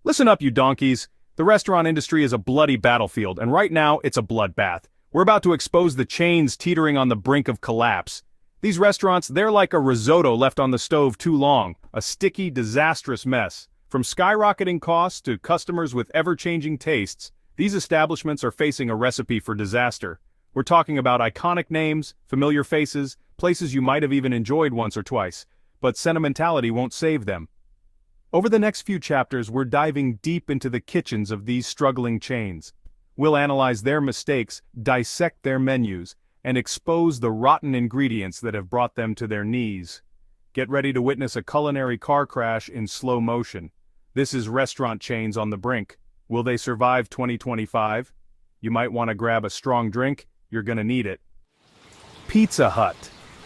Listen up, you donkeys. The restaurant industry is a bloody battlefield, and right now, it's a bloodbath. We're about to expose the chains teetering on the brink of collapse. These restaurants, they're like a risotto left on the stove too long, a sticky, disastrous mess. From skyrocketing costs to customers with ever-changing tastes, these establishments are facing a recipe for disaster. We're talking about iconic names, familiar faces, places you might have even enjoyed once or twice, but sentimentality won't save them. Over the next few chapters, we're diving deep into the kitchens of these struggling chains. We'll analyze their mistakes, dissect their menus, and expose the rotten ingredients that have brought them to their knees. Get ready to witness a culinary car crash in slow motion. This is Restaurant Chains on the Brink. Will they survive 2025? You might want to grab a strong drink, you're gonna need it. Pizza Hut.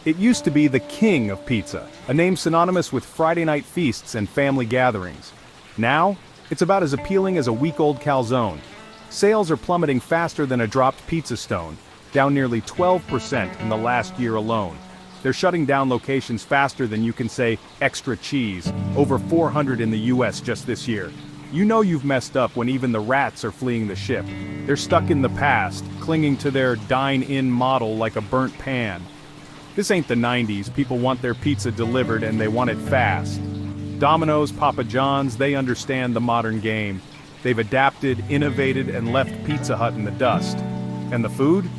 It used to be the king of pizza, a name synonymous with Friday night feasts and family gatherings. Now, it's about as appealing as a week-old calzone. Sales are plummeting faster than a dropped pizza stone, down nearly 12% in the last year alone. They're shutting down locations faster than you can say extra cheese, over 400 in the US just this year. You know you've messed up when even the rats are fleeing the ship. They're stuck in the past, clinging to their dine-in model like a burnt pan. This ain't the 90s, people want their pizza delivered and they want it fast. Domino's, Papa John's, they understand the modern game. They've adapted, innovated, and left Pizza Hut in the dust. And the food?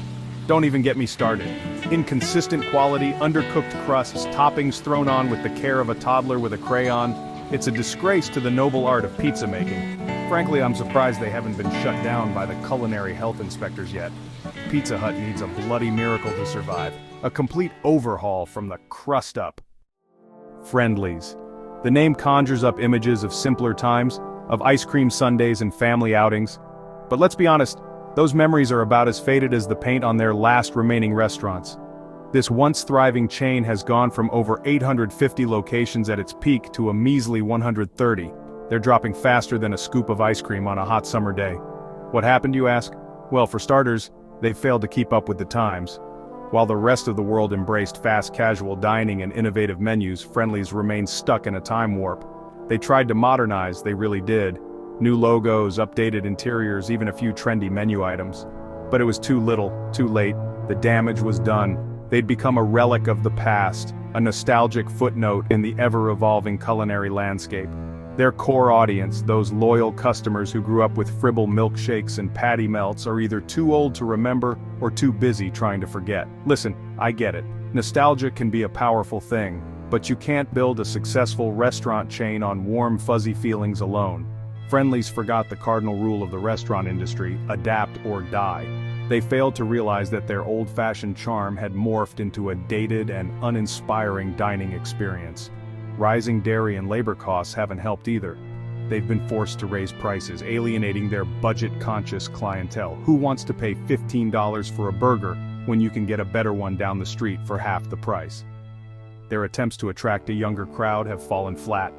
Don't even get me started. Inconsistent quality, undercooked crusts, toppings thrown on with the care of a toddler with a crayon. It's a disgrace to the noble art of pizza making. Frankly, I'm surprised they haven't been shut down by the culinary health inspectors yet. Pizza Hut needs a bloody miracle to survive. A complete overhaul from the crust up. Friendlies. The name conjures up images of simpler times, of ice cream sundaes and family outings. But let's be honest, those memories are about as faded as the paint on their last remaining restaurants. This once thriving chain has gone from over 850 locations at its peak to a measly 130. They're dropping faster than a scoop of ice cream on a hot summer day. What happened, you ask? Well, for starters, they've failed to keep up with the times. While the rest of the world embraced fast casual dining and innovative menus, Friendly's remained stuck in a time warp. They tried to modernize, they really did. New logos, updated interiors, even a few trendy menu items. But it was too little, too late. The damage was done. They'd become a relic of the past, a nostalgic footnote in the ever-evolving culinary landscape. Their core audience, those loyal customers who grew up with Fribble milkshakes and patty melts, are either too old to remember or too busy trying to forget. Listen, I get it. Nostalgia can be a powerful thing, but you can't build a successful restaurant chain on warm, fuzzy feelings alone. Friendly's forgot the cardinal rule of the restaurant industry: adapt or die. They failed to realize that their old-fashioned charm had morphed into a dated and uninspiring dining experience. Rising dairy and labor costs haven't helped either. They've been forced to raise prices, alienating their budget-conscious clientele. Who wants to pay $15 for a burger when you can get a better one down the street for half the price? Their attempts to attract a younger crowd have fallen flat.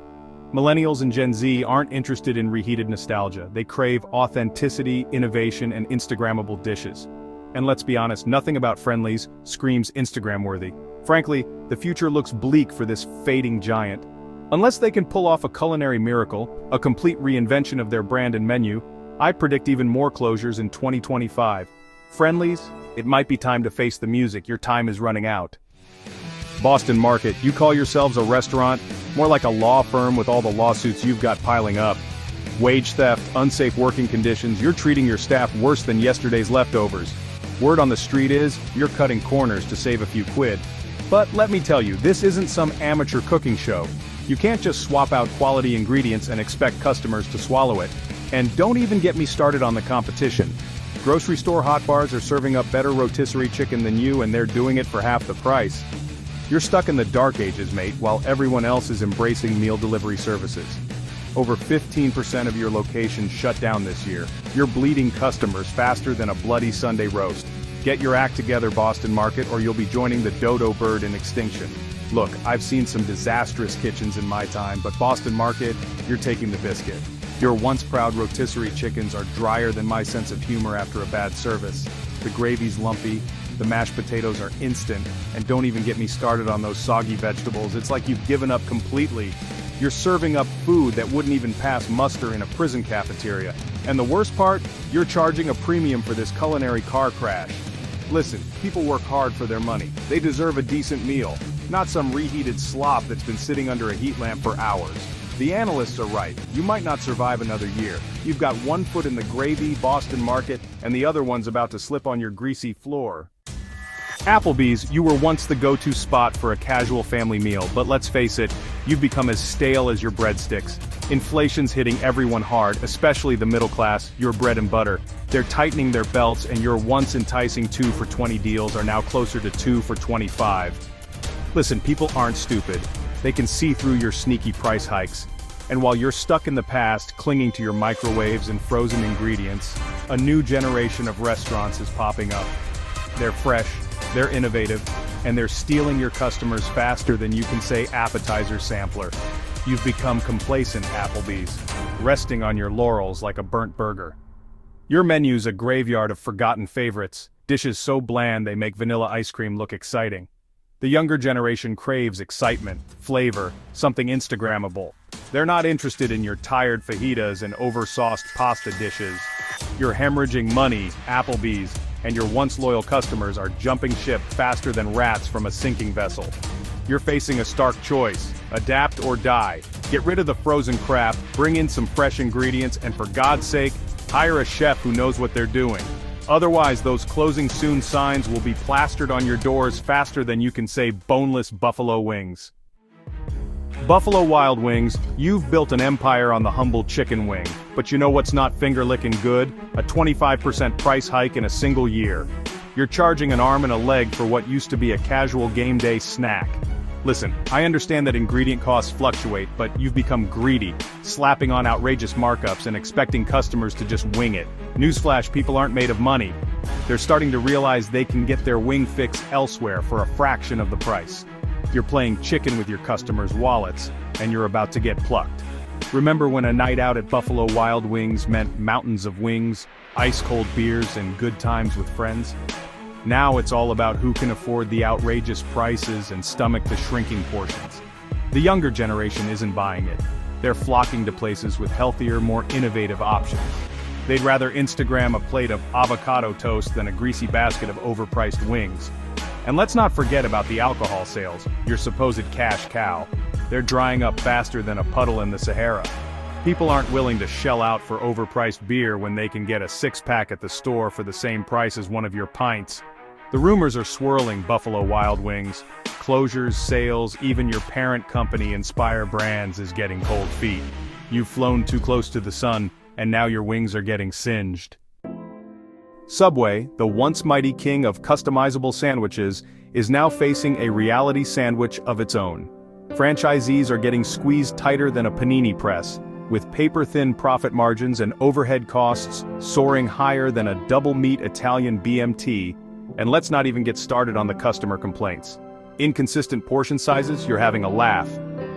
Millennials and Gen Z aren't interested in reheated nostalgia. They crave authenticity, innovation, and Instagrammable dishes. And let's be honest, nothing about Friendly's screams Instagram-worthy. Frankly, the future looks bleak for this fading giant. Unless they can pull off a culinary miracle, a complete reinvention of their brand and menu, I predict even more closures in 2025. Friendly's, it might be time to face the music. Your time is running out. Boston Market, you call yourselves a restaurant? More like a law firm with all the lawsuits you've got piling up. Wage theft, unsafe working conditions, you're treating your staff worse than yesterday's leftovers. Word on the street is, you're cutting corners to save a few quid. But let me tell you, this isn't some amateur cooking show. You can't just swap out quality ingredients and expect customers to swallow it. And don't even get me started on the competition. Grocery store hot bars are serving up better rotisserie chicken than you, and they're doing it for half the price. You're stuck in the dark ages, mate, while everyone else is embracing meal delivery services. Over 15% of your locations shut down this year. You're bleeding customers faster than a bloody Sunday roast. Get your act together, Boston Market, or you'll be joining the dodo bird in extinction. Look, I've seen some disastrous kitchens in my time, but Boston Market, you're taking the biscuit. Your once proud rotisserie chickens are drier than my sense of humor after a bad service. The gravy's lumpy, the mashed potatoes are instant, and don't even get me started on those soggy vegetables. It's like you've given up completely. You're serving up food that wouldn't even pass muster in a prison cafeteria. And the worst part, you're charging a premium for this culinary car crash. Listen, people work hard for their money. They deserve a decent meal, not some reheated slop that's been sitting under a heat lamp for hours. The analysts are right. You might not survive another year. You've got one foot in the gravy Boston market, and the other one's about to slip on your greasy floor. Applebee's, you were once the go-to spot for a casual family meal, but let's face it, you've become as stale as your breadsticks. Inflation's hitting everyone hard, especially the middle class, your bread and butter. They're tightening their belts, and your once enticing 2 for $20 deals are now closer to 2 for $25. Listen, people aren't stupid. They can see through your sneaky price hikes. And while you're stuck in the past, clinging to your microwaves and frozen ingredients, a new generation of restaurants is popping up. They're fresh, they're innovative, and they're stealing your customers faster than you can say appetizer sampler. You've become complacent, Applebee's, resting on your laurels like a burnt burger. Your menu's a graveyard of forgotten favorites, dishes so bland they make vanilla ice cream look exciting. The younger generation craves excitement, flavor, something Instagrammable. They're not interested in your tired fajitas and oversauced pasta dishes. You're hemorrhaging money, Applebee's, and your once loyal customers are jumping ship faster than rats from a sinking vessel. You're facing a stark choice: adapt or die. Get rid of the frozen crap, bring in some fresh ingredients, and for God's sake, hire a chef who knows what they're doing. Otherwise, those closing soon signs will be plastered on your doors faster than you can say boneless buffalo wings. Buffalo Wild Wings, you've built an empire on the humble chicken wing, but you know what's not finger-licking good? A 25% price hike in a single year. You're charging an arm and a leg for what used to be a casual game day snack. Listen, I understand that ingredient costs fluctuate, but you've become greedy, slapping on outrageous markups and expecting customers to just wing it. Newsflash, people aren't made of money. They're starting to realize they can get their wing fix elsewhere for a fraction of the price. You're playing chicken with your customers' wallets, and you're about to get plucked. Remember when a night out at Buffalo Wild Wings meant mountains of wings, ice-cold beers, and good times with friends? Now it's all about who can afford the outrageous prices and stomach the shrinking portions. The younger generation isn't buying it. They're flocking to places with healthier, more innovative options. They'd rather Instagram a plate of avocado toast than a greasy basket of overpriced wings. And let's not forget about the alcohol sales, your supposed cash cow. They're drying up faster than a puddle in the Sahara. People aren't willing to shell out for overpriced beer when they can get a six-pack at the store for the same price as one of your pints. The rumors are swirling, Buffalo Wild Wings. Closures, sales, even your parent company Inspire Brands is getting cold feet. You've flown too close to the sun, and now your wings are getting singed. Subway, the once mighty king of customizable sandwiches, is now facing a reality sandwich of its own. Franchisees are getting squeezed tighter than a panini press, with paper-thin profit margins and overhead costs soaring higher than a double-meat Italian BMT, and let's not even get started on the customer complaints. Inconsistent portion sizes, you're having a laugh.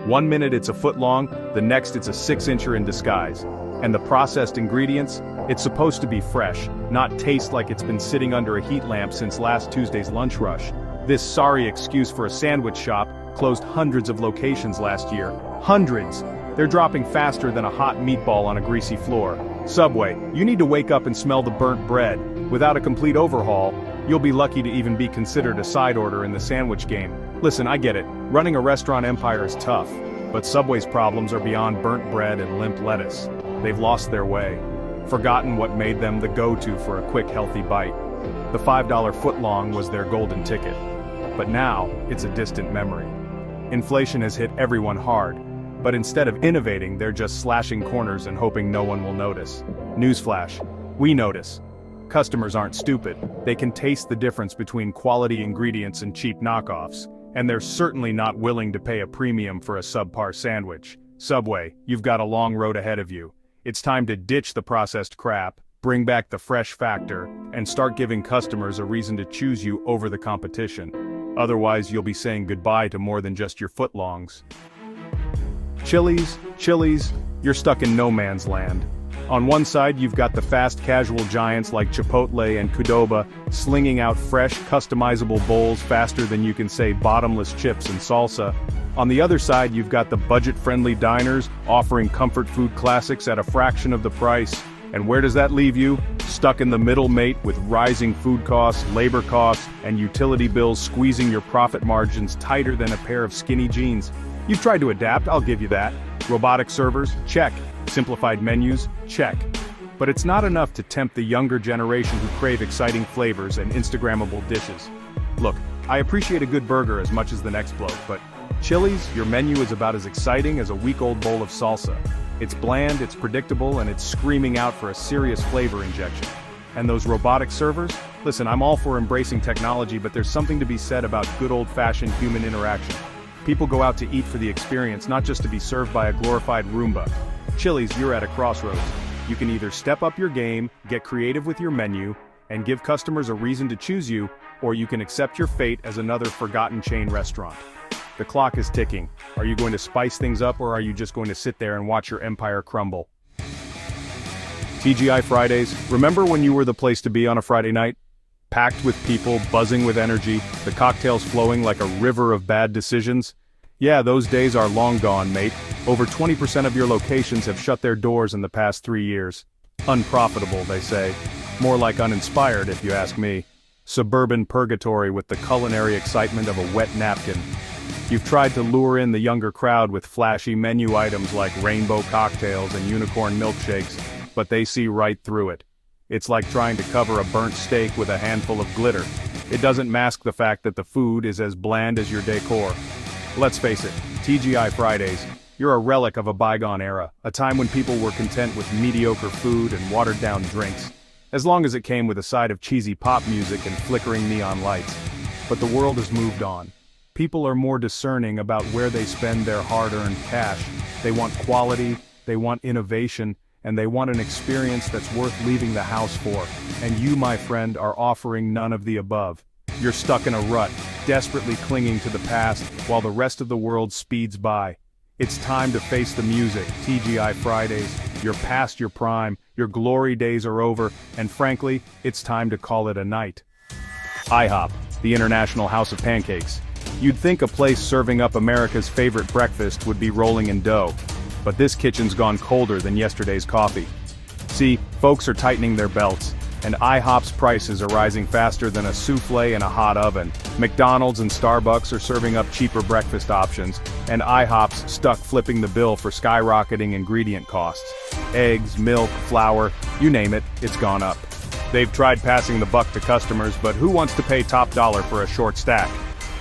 1 minute it's a foot long, the next it's a 6-incher in disguise. And the processed ingredients? It's supposed to be fresh, not taste like it's been sitting under a heat lamp since last Tuesday's lunch rush. This sorry excuse for a sandwich shop closed hundreds of locations last year. Hundreds! They're dropping faster than a hot meatball on a greasy floor. Subway, you need to wake up and smell the burnt bread. Without a complete overhaul, you'll be lucky to even be considered a side order in the sandwich game. Listen, I get it. Running a restaurant empire is tough. But Subway's problems are beyond burnt bread and limp lettuce. They've lost their way. Forgotten what made them the go-to for a quick, healthy bite. The $5 footlong was their golden ticket. But now, it's a distant memory. Inflation has hit everyone hard. But instead of innovating, they're just slashing corners and hoping no one will notice. Newsflash, we notice. Customers aren't stupid. They can taste the difference between quality ingredients and cheap knockoffs. And they're certainly not willing to pay a premium for a subpar sandwich. Subway, you've got a long road ahead of you. It's time to ditch the processed crap, bring back the fresh factor, and start giving customers a reason to choose you over the competition. Otherwise, you'll be saying goodbye to more than just your footlongs. Chili's, you're stuck in no man's land. On one side you've got the fast casual giants like Chipotle and Qdoba, slinging out fresh, customizable bowls faster than you can say bottomless chips and salsa. On the other side you've got the budget-friendly diners, offering comfort food classics at a fraction of the price. And where does that leave you? Stuck in the middle, mate, with rising food costs, labor costs, and utility bills squeezing your profit margins tighter than a pair of skinny jeans. You've tried to adapt, I'll give you that. Robotic servers? Check. Simplified menus? Check. But it's not enough to tempt the younger generation who crave exciting flavors and Instagrammable dishes. Look, I appreciate a good burger as much as the next bloke, but Chili's, your menu is about as exciting as a week-old bowl of salsa. It's bland, it's predictable, and it's screaming out for a serious flavor injection. And those robotic servers? Listen, I'm all for embracing technology, but there's something to be said about good old-fashioned human interaction. People go out to eat for the experience, not just to be served by a glorified Roomba. Chili's, you're at a crossroads. You can either step up your game, get creative with your menu, and give customers a reason to choose you, or you can accept your fate as another forgotten chain restaurant. The clock is ticking. Are you going to spice things up, or are you just going to sit there and watch your empire crumble? TGI Fridays, remember when you were the place to be on a Friday night? Packed with people, buzzing with energy, the cocktails flowing like a river of bad decisions? Yeah, those days are long gone, mate. Over 20% of your locations have shut their doors in the past 3 years. Unprofitable, they say. More like uninspired, if you ask me. Suburban purgatory with the culinary excitement of a wet napkin. You've tried to lure in the younger crowd with flashy menu items like rainbow cocktails and unicorn milkshakes, but they see right through it. It's like trying to cover a burnt steak with a handful of glitter. It doesn't mask the fact that the food is as bland as your decor. Let's face it, TGI Fridays, you're a relic of a bygone era, a time when people were content with mediocre food and watered-down drinks, as long as it came with a side of cheesy pop music and flickering neon lights. But the world has moved on. People are more discerning about where they spend their hard-earned cash. They want quality, they want innovation, and they want an experience that's worth leaving the house for. And you, my friend, are offering none of the above. You're stuck in a rut, desperately clinging to the past, while the rest of the world speeds by. It's time to face the music, TGI Fridays. You're past your prime, your glory days are over, and frankly, it's time to call it a night. IHOP, the International House of Pancakes. You'd think a place serving up America's favorite breakfast would be rolling in dough. But this kitchen's gone colder than yesterday's coffee. See, folks are tightening their belts, and IHOP's prices are rising faster than a souffle in a hot oven. McDonald's and Starbucks are serving up cheaper breakfast options, and IHOP's stuck flipping the bill for skyrocketing ingredient costs. Eggs, milk, flour, you name it, it's gone up. They've tried passing the buck to customers, but who wants to pay top dollar for a short stack?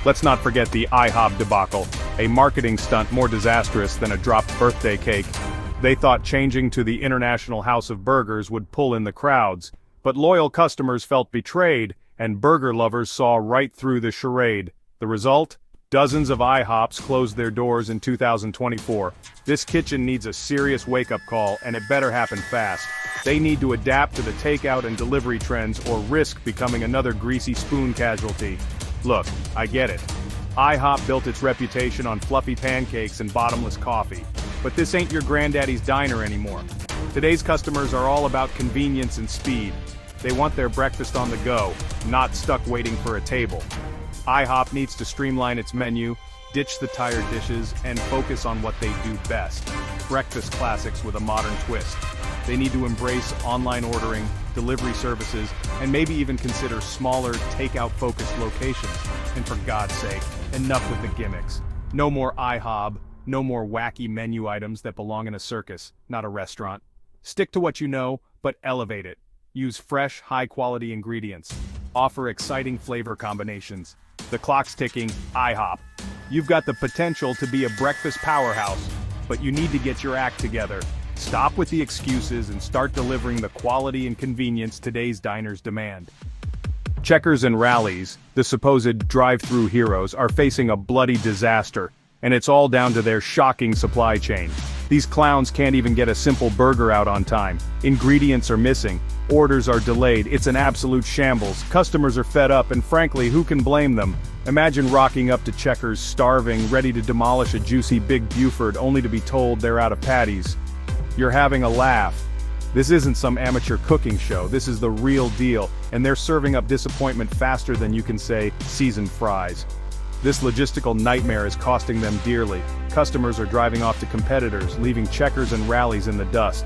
Let's not forget the IHOP debacle, a marketing stunt more disastrous than a dropped birthday cake. They thought changing to the International House of Burgers would pull in the crowds, but loyal customers felt betrayed, and burger lovers saw right through the charade. The result? Dozens of IHOPs closed their doors in 2024. This kitchen needs a serious wake-up call, and it better happen fast. They need to adapt to the takeout and delivery trends or risk becoming another greasy spoon casualty. Look, I get it. IHOP built its reputation on fluffy pancakes and bottomless coffee. But this ain't your granddaddy's diner anymore. Today's customers are all about convenience and speed. They want their breakfast on the go, not stuck waiting for a table. IHOP needs to streamline its menu, ditch the tired dishes, and focus on what they do best. Breakfast classics with a modern twist. They need to embrace online ordering, delivery services, and maybe even consider smaller, takeout-focused locations. And for God's sake, enough with the gimmicks. No more IHOB, no more wacky menu items that belong in a circus, not a restaurant. Stick to what you know, but elevate it. Use fresh, high-quality ingredients. Offer exciting flavor combinations. The clock's ticking, IHOP. You've got the potential to be a breakfast powerhouse, but you need to get your act together. Stop with the excuses and start delivering the quality and convenience today's diners demand. Checkers and Rallies, the supposed drive-through heroes, are facing a bloody disaster, and it's all down to their shocking supply chain. These clowns can't even get a simple burger out on time. Ingredients are missing. Orders are delayed. It's an absolute shambles. Customers are fed up, and frankly, who can blame them? Imagine rocking up to Checkers starving, ready to demolish a juicy Big Buford, only to be told they're out of patties. You're having a laugh. This isn't some amateur cooking show, this is the real deal, and they're serving up disappointment faster than you can say, seasoned fries. This logistical nightmare is costing them dearly. Customers are driving off to competitors, leaving Checkers and Rallies in the dust.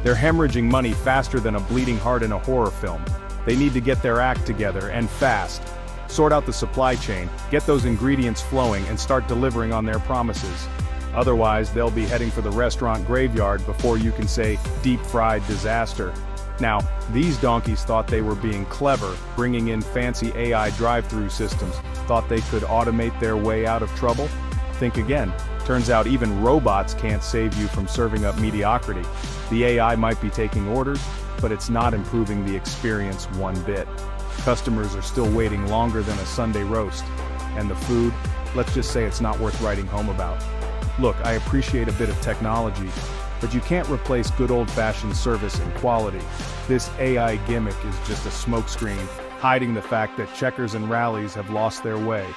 They're hemorrhaging money faster than a bleeding heart in a horror film. They need to get their act together, and fast. Sort out the supply chain, get those ingredients flowing, and start delivering on their promises. Otherwise, they'll be heading for the restaurant graveyard before you can say, deep-fried disaster. Now, these donkeys thought they were being clever, bringing in fancy AI drive-through systems, thought they could automate their way out of trouble? Think again. Turns out even robots can't save you from serving up mediocrity. The AI might be taking orders, but it's not improving the experience one bit. Customers are still waiting longer than a Sunday roast. And the food, let's just say it's not worth writing home about. Look, I appreciate a bit of technology, but you can't replace good old-fashioned service and quality. This AI gimmick is just a smokescreen, hiding the fact that Checkers and Rallies have lost their way.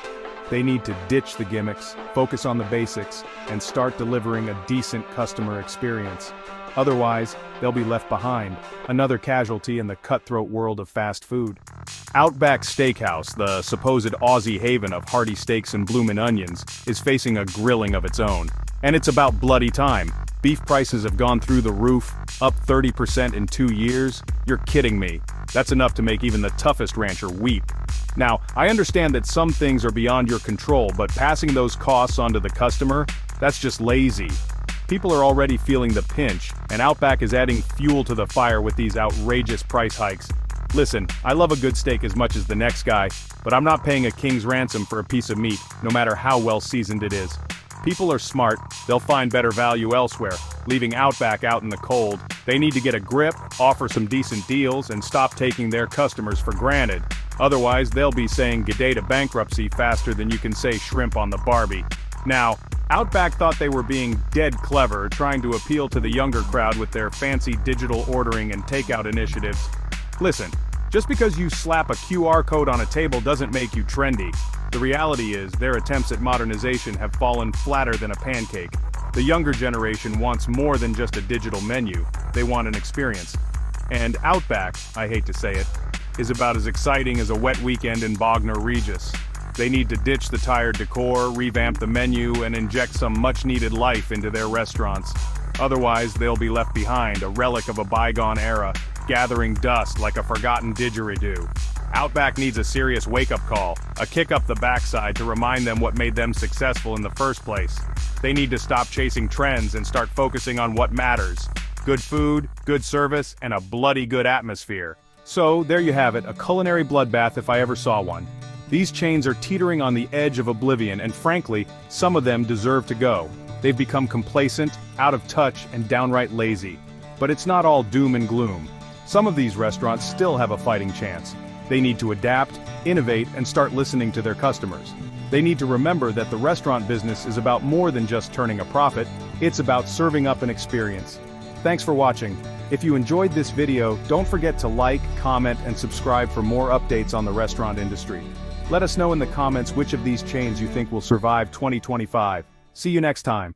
They need to ditch the gimmicks, focus on the basics, and start delivering a decent customer experience. Otherwise, they'll be left behind, another casualty in the cutthroat world of fast food. Outback Steakhouse, the supposed Aussie haven of hearty steaks and bloomin' onions, is facing a grilling of its own. And it's about bloody time. Beef prices have gone through the roof, up 30% in 2 years. You're kidding me. That's enough to make even the toughest rancher weep. Now, I understand that some things are beyond your control, but passing those costs onto the customer, that's just lazy. People are already feeling the pinch, and Outback is adding fuel to the fire with these outrageous price hikes. Listen, I love a good steak as much as the next guy, but I'm not paying a king's ransom for a piece of meat, no matter how well seasoned it is. People are smart, they'll find better value elsewhere, leaving Outback out in the cold. They need to get a grip, offer some decent deals, and stop taking their customers for granted. Otherwise, they'll be saying g'day to bankruptcy faster than you can say shrimp on the Barbie. Now, Outback thought they were being dead clever, trying to appeal to the younger crowd with their fancy digital ordering and takeout initiatives. Listen, just because you slap a QR code on a table doesn't make you trendy. The reality is, their attempts at modernization have fallen flatter than a pancake. The younger generation wants more than just a digital menu, they want an experience. And Outback, I hate to say it, is about as exciting as a wet weekend in Bognor Regis. They need to ditch the tired decor, revamp the menu, and inject some much-needed life into their restaurants. Otherwise, they'll be left behind, a relic of a bygone era, gathering dust like a forgotten didgeridoo. Outback needs a serious wake-up call, a kick up the backside to remind them what made them successful in the first place. They need to stop chasing trends and start focusing on what matters. Good food, good service, and a bloody good atmosphere. So, there you have it, a culinary bloodbath if I ever saw one. These chains are teetering on the edge of oblivion, and frankly, some of them deserve to go. They've become complacent, out of touch, and downright lazy. But it's not all doom and gloom. Some of these restaurants still have a fighting chance. They need to adapt, innovate, and start listening to their customers. They need to remember that the restaurant business is about more than just turning a profit, it's about serving up an experience. Thanks for watching. If you enjoyed this video, don't forget to like, comment, and subscribe for more updates on the restaurant industry. Let us know in the comments which of these chains you think will survive 2025. See you next time.